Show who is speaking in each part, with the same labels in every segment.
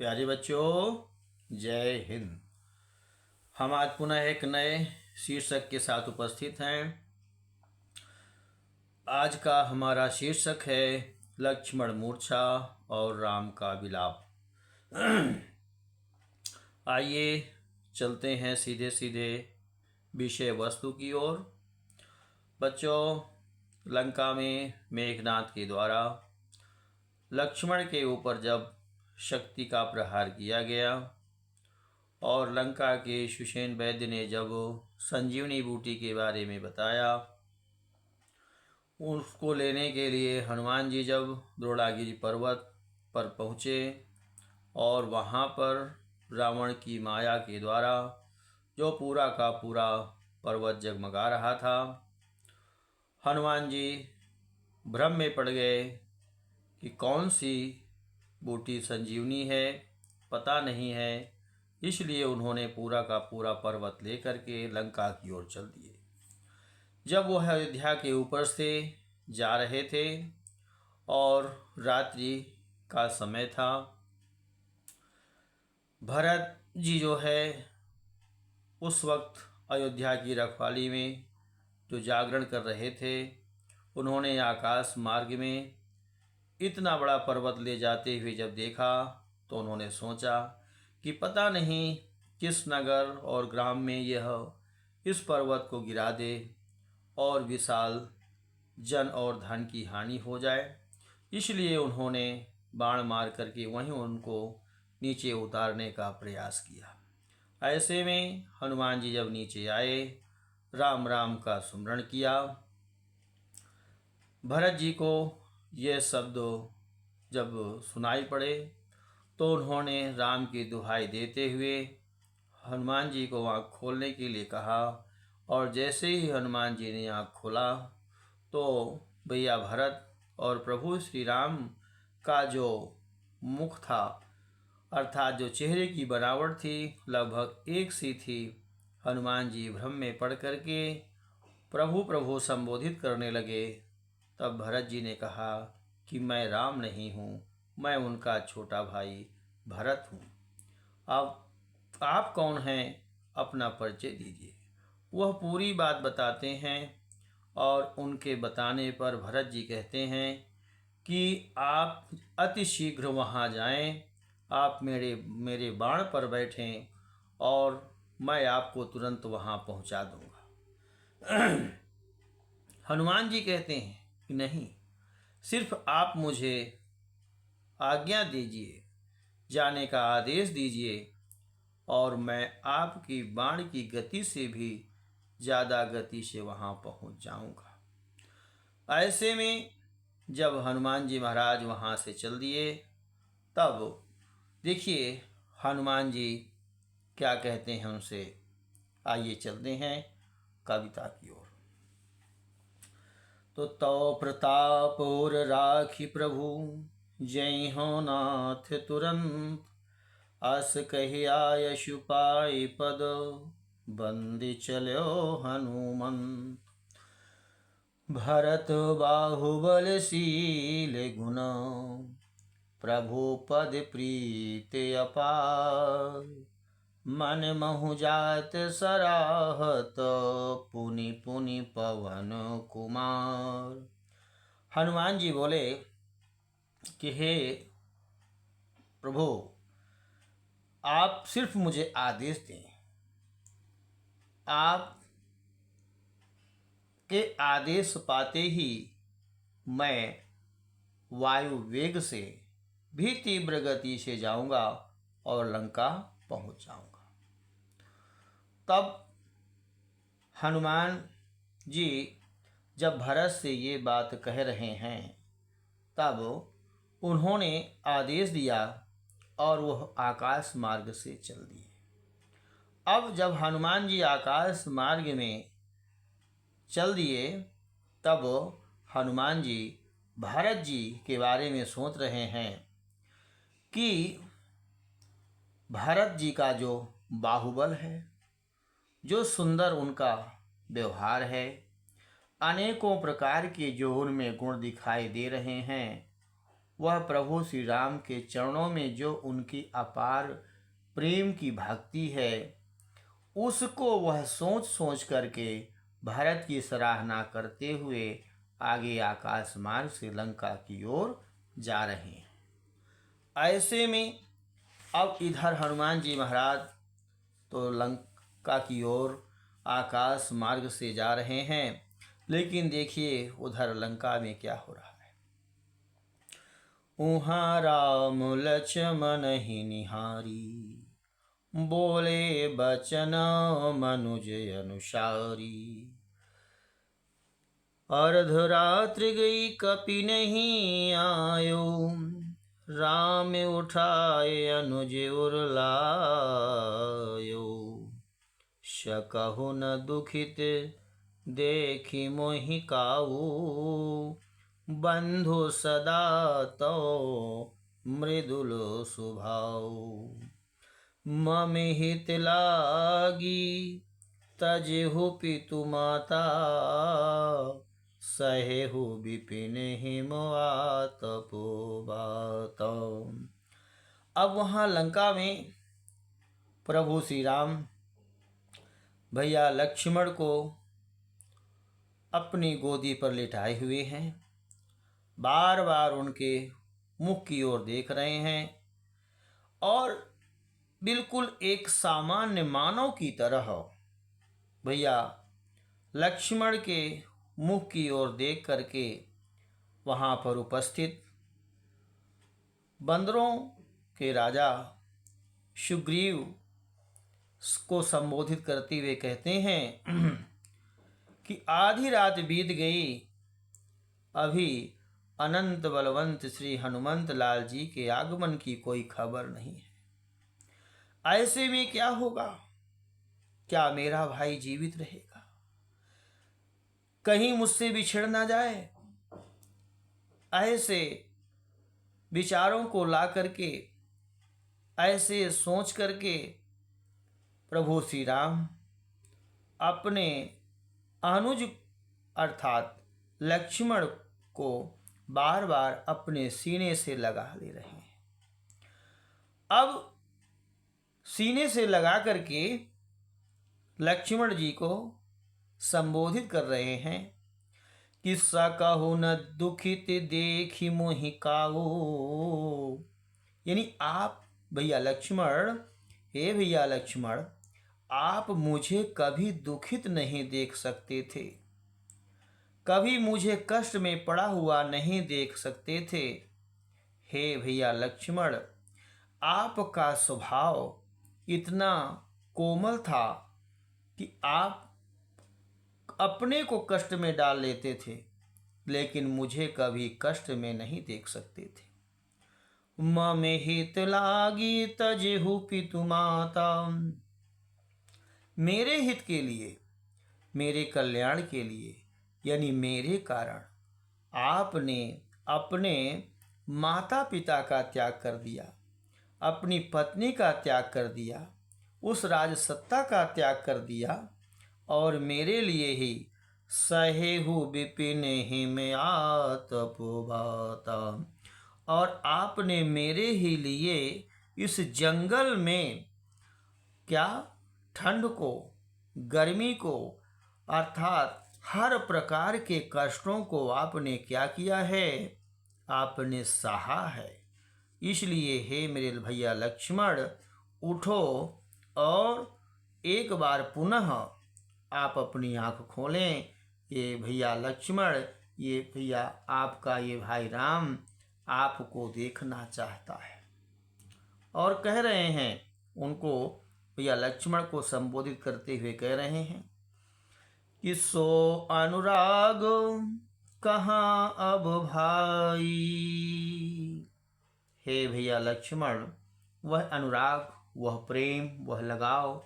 Speaker 1: प्यारे बच्चों, जय हिंद। हम आज पुनः एक नए शीर्षक के साथ उपस्थित हैं। आज का हमारा शीर्षक है लक्ष्मण मूर्छा और राम का विलाप। आइए चलते हैं सीधे सीधे विषय वस्तु की ओर। बच्चों, लंका में मेघनाद के द्वारा लक्ष्मण के ऊपर जब शक्ति का प्रहार किया गया और लंका के सुषेण वैद्य ने जब संजीवनी बूटी के बारे में बताया, उसको लेने के लिए हनुमान जी जब द्रोणागिरि पर्वत पर पहुँचे और वहाँ पर रावण की माया के द्वारा जो पूरा का पूरा पर्वत जगमगा रहा था, हनुमान जी भ्रम में पड़ गए कि कौन सी बूटी संजीवनी है, पता नहीं है। इसलिए उन्होंने पूरा का पूरा पर्वत लेकर के लंका की ओर चल दिए। जब वह अयोध्या के ऊपर से जा रहे थे और रात्रि का समय था, भरत जी जो है उस वक्त अयोध्या की रखवाली में जो जागरण कर रहे थे, उन्होंने आकाश मार्ग में इतना बड़ा पर्वत ले जाते हुए जब देखा तो उन्होंने सोचा कि पता नहीं किस नगर और ग्राम में यह इस पर्वत को गिरा दे और विशाल जन और धन की हानि हो जाए। इसलिए उन्होंने बाण मार करके वहीं उनको नीचे उतारने का प्रयास किया। ऐसे में हनुमान जी जब नीचे आए, राम राम का सुमरण किया। भरत जी को ये शब्द जब सुनाई पड़े तो उन्होंने राम की दुहाई देते हुए हनुमान जी को आँख खोलने के लिए कहा। और जैसे ही हनुमान जी ने आँख खोला तो भैया भरत और प्रभु श्री राम का जो मुख था, अर्थात जो चेहरे की बनावट थी, लगभग एक सी थी। हनुमान जी भ्रम में पड़ करके प्रभु प्रभु संबोधित करने लगे। तब भरत जी ने कहा कि मैं राम नहीं हूँ, मैं उनका छोटा भाई भरत हूँ। अब आप कौन हैं, अपना परिचय दीजिए। वह पूरी बात बताते हैं और उनके बताने पर भरत जी कहते हैं कि आप अति शीघ्र वहाँ जाएं, आप मेरे बाण पर बैठें और मैं आपको तुरंत वहाँ पहुँचा दूँगा। हनुमान जी कहते हैं कि नहीं, सिर्फ आप मुझे आज्ञा दीजिए, जाने का आदेश दीजिए और मैं आपकी बाण की गति से भी ज़्यादा गति से वहाँ पहुँच जाऊँगा। ऐसे में जब हनुमान जी महाराज वहाँ से चल दिए, तब देखिए हनुमान जी क्या कहते हैं उनसे। आइए चलते हैं कविता की ओर। तो तौ प्रताप और राखी प्रभु, जय हो नाथ तुरंत। अस कही आयशु पाई पद, बंदी चलो हनुमंत। भरत बाहुबलशील गुण, प्रभु पद प्रीत अपार। मन महु जात सराहत, पुनि पुनि पवन कुमार। हनुमान जी बोले कि हे प्रभु, आप सिर्फ मुझे आदेश दें। आप के आदेश पाते ही मैं वायु वेग से भी तीव्र गति से जाऊंगा और लंका पहुंच जाऊंगा। तब हनुमान जी जब भरत से ये बात कह रहे हैं, तब उन्होंने आदेश दिया और वह आकाश मार्ग से चल दिए। अब जब हनुमान जी आकाश मार्ग में चल दिए, तब हनुमान जी भरत जी के बारे में सोच रहे हैं कि भरत जी का जो बाहुबल है, जो सुंदर उनका व्यवहार है, अनेकों प्रकार के जो उनमें गुण दिखाई दे रहे हैं, वह प्रभु श्री राम के चरणों में जो उनकी अपार प्रेम की भक्ति है, उसको वह सोच सोच करके भारत की सराहना करते हुए आगे आकाश मार्ग से लंका की ओर जा रहे हैं। ऐसे में अब इधर हनुमान जी महाराज तो लंका की ओर आकाश मार्ग से जा रहे हैं, लेकिन देखिए उधर लंका में क्या हो रहा है। उहाँ राम लक्ष्मण ही निहारी, बोले बचन मनुज अनुसारी। अर्धरात्रि गई कपि नहीं आयो, राम उठाए अनुज उर लायो। सकहु न दुखित देखी मोहि काऊ, बंधु सदा तो मृदुल स्वभाव। मम हित लागी तजेहु पितु माता, सहेहु विपिन हिम आतपो बात। अब वहाँ लंका में प्रभु श्री राम भैया लक्ष्मण को अपनी गोदी पर लिटाए हुए हैं, बार बार उनके मुख की ओर देख रहे हैं और बिल्कुल एक सामान्य मानव की तरह भैया लक्ष्मण के मुख की ओर देख करके वहाँ पर उपस्थित बंदरों के राजा सुग्रीव को संबोधित करते हुए कहते हैं कि आधी रात बीत गई, अभी अनंत बलवंत श्री हनुमंत लाल जी के आगमन की कोई खबर नहीं है। ऐसे में क्या होगा? क्या मेरा भाई जीवित रहेगा? कहीं मुझसे बिछड़ ना जाए? ऐसे विचारों को ला करके, ऐसे सोच करके प्रभु श्री राम अपने अनुज अर्थात लक्ष्मण को बार बार अपने सीने से लगा ले रहे हैं। अब सीने से लगा करके लक्ष्मण जी को संबोधित कर रहे हैं कि सकहु न दुखित देखी मोहि काऊ। यानी आप भैया लक्ष्मण, हे भैया लक्ष्मण, आप मुझे कभी दुखित नहीं देख सकते थे, कभी मुझे कष्ट में पड़ा हुआ नहीं देख सकते थे। हे भैया लक्ष्मण, आपका स्वभाव इतना कोमल था कि आप अपने को कष्ट में डाल लेते थे, लेकिन मुझे कभी कष्ट में नहीं देख सकते थे। मम हित लागी तजेहु पितु माता, मेरे हित के लिए, मेरे कल्याण के लिए, यानी मेरे कारण आपने अपने माता पिता का त्याग कर दिया, अपनी पत्नी का त्याग कर दिया, उस राज सत्ता का त्याग कर दिया और मेरे लिए ही सहेहु विपिन हिम आतपो बाता, और आपने मेरे ही लिए इस जंगल में क्या ठंड को, गर्मी को, अर्थात हर प्रकार के कष्टों को आपने क्या किया है? आपने सहा है। इसलिए हे मेरे भैया लक्ष्मण, उठो और एक बार पुनः आप अपनी आँख खोलें। ये भैया लक्ष्मण, ये भैया आपका ये भाई राम आपको देखना चाहता है। और कह रहे हैं, उनको भैया लक्ष्मण को संबोधित करते हुए कह रहे हैं कि सो अनुराग कहाँ अब भाई। हे भैया लक्ष्मण, वह अनुराग, वह प्रेम, वह लगाव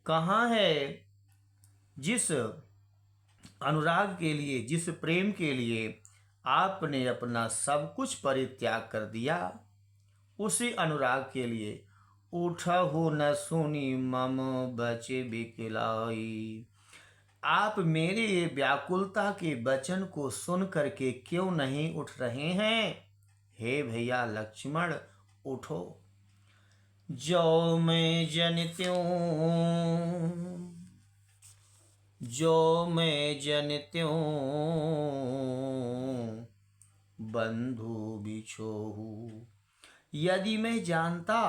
Speaker 1: कहाँ है? जिस अनुराग के लिए, जिस प्रेम के लिए आपने अपना सब कुछ परित्याग कर दिया, उसी अनुराग के लिए उठहु न सुनी मम बचे बिकलाई। आप मेरे ये व्याकुलता के वचन को सुन करके क्यों नहीं उठ रहे हैं? हे भैया लक्ष्मण उठो। जो मैं जनत्यूं, जो मैं जनत्यूं बंधु बिछोहू। यदि मैं जानता,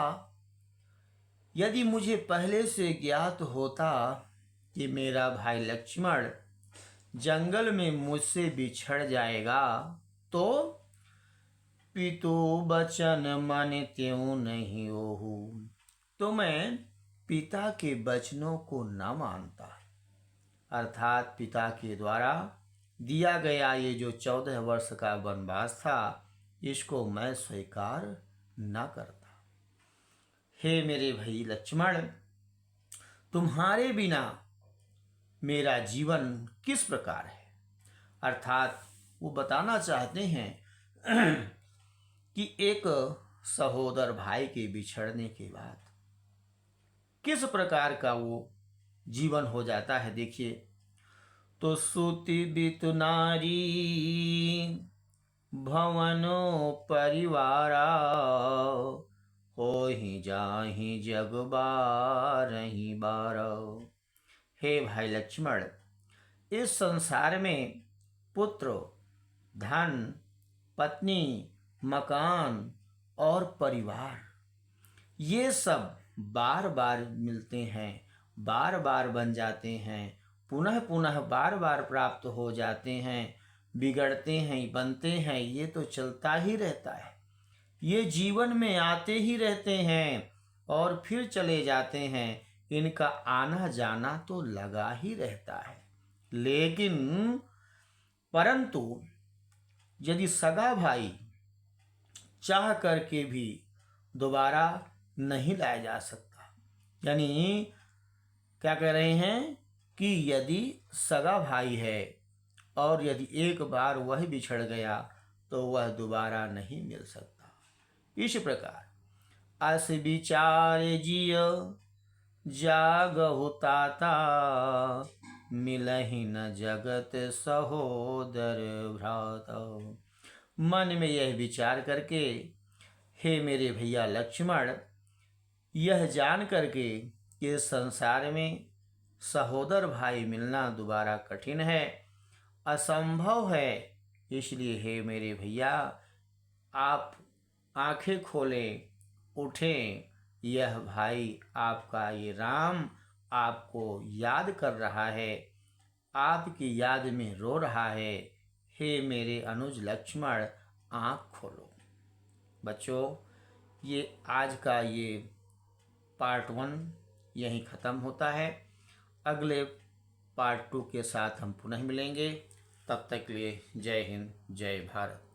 Speaker 1: यदि मुझे पहले से ज्ञात होता कि मेरा भाई लक्ष्मण जंगल में मुझसे बिछड़ जाएगा, तो पितु बचन मन त्यों नहीं ओहू, तो मैं पिता के वचनों को न मानता। अर्थात पिता के द्वारा दिया गया ये जो 14 वर्ष का वनवास था, इसको मैं स्वीकार न करता। हे मेरे भाई लक्ष्मण, तुम्हारे बिना मेरा जीवन किस प्रकार है। अर्थात वो बताना चाहते हैं कि एक सहोदर भाई के बिछड़ने के बाद किस प्रकार का वो जीवन हो जाता है। देखिए, तो सुति बित नारी भवनो परिवारा, होहि जाहि जग बारहि बारौ। हे भाई लक्ष्मण, इस संसार में पुत्र, धन, पत्नी, मकान और परिवार, ये सब बार बार मिलते हैं, बार बार बन जाते हैं, पुनः पुनः बार बार प्राप्त हो जाते हैं, बिगड़ते हैं, बनते हैं, ये तो चलता ही रहता है। ये जीवन में आते ही रहते हैं और फिर चले जाते हैं। इनका आना जाना तो लगा ही रहता है। लेकिन परंतु यदि सगा भाई चाह करके भी दोबारा नहीं लाया जा सकता, यानी क्या कह रहे हैं कि यदि सगा भाई है और यदि एक बार वह बिछड़ गया तो वह दोबारा नहीं मिल सकता। इस प्रकार अस विचार जिय जागहु ताता, मिलहि न जगत सहोदर भ्राता। मन में यह विचार करके हे मेरे भैया लक्ष्मण, यह जान करके कि संसार में सहोदर भाई मिलना दोबारा कठिन है, असंभव है, इसलिए हे मेरे भैया आप आंखें खोलें, उठें। यह भाई आपका, ये राम आपको याद कर रहा है, आपकी याद में रो रहा है। हे मेरे अनुज लक्ष्मण, आँख खोलो। बच्चों, ये आज का ये पार्ट 1 यहीं ख़त्म होता है। अगले पार्ट 2 के साथ हम पुनः मिलेंगे। तब तक के लिए जय हिंद, जय भारत।